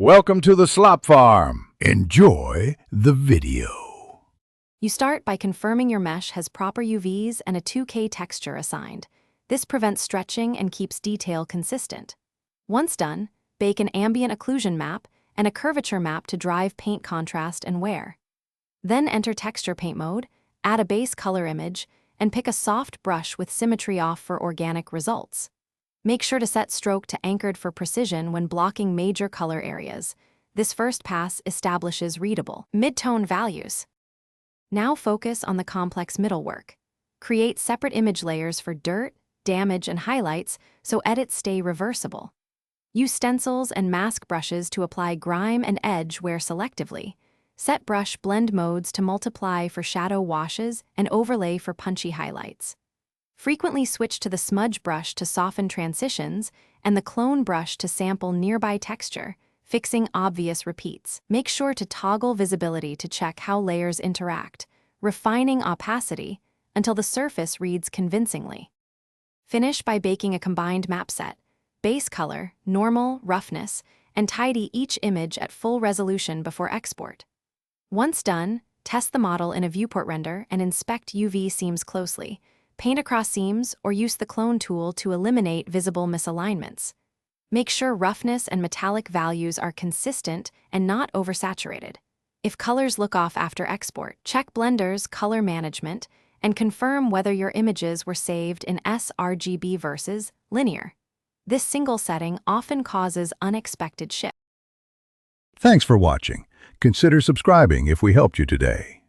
Welcome to the Slop Farm. Enjoy the video. You start by confirming your mesh has proper UVs and a 2K texture assigned. This prevents stretching and keeps detail consistent. Once done, bake an ambient occlusion map and a curvature map to drive paint contrast and wear. Then enter texture paint mode, add a base color image, and pick a soft brush with symmetry off for organic results. Make sure to set stroke to anchored for precision when blocking major color areas. This first pass establishes readable mid-tone values. Now focus on the complex middle work. Create separate image layers for dirt, damage, and highlights so edits stay reversible. Use stencils and mask brushes to apply grime and edge where selectively. Set brush blend modes to multiply for shadow washes and overlay for punchy highlights. Frequently switch to the smudge brush to soften transitions and the clone brush to sample nearby texture, fixing obvious repeats. Make sure to toggle visibility to check how layers interact, refining opacity until the surface reads convincingly. Finish by baking a combined map set, base color, normal, roughness, and tidy each image at full resolution before export. Once done, test the model in a viewport render and inspect UV seams closely. Paint across seams or use the clone tool to eliminate visible misalignments. Make sure roughness and metallic values are consistent and not oversaturated. If colors look off after export, check Blender's color management and confirm whether your images were saved in sRGB versus linear. This single setting often causes unexpected shifts. Thanks for watching. Consider subscribing if we helped you today.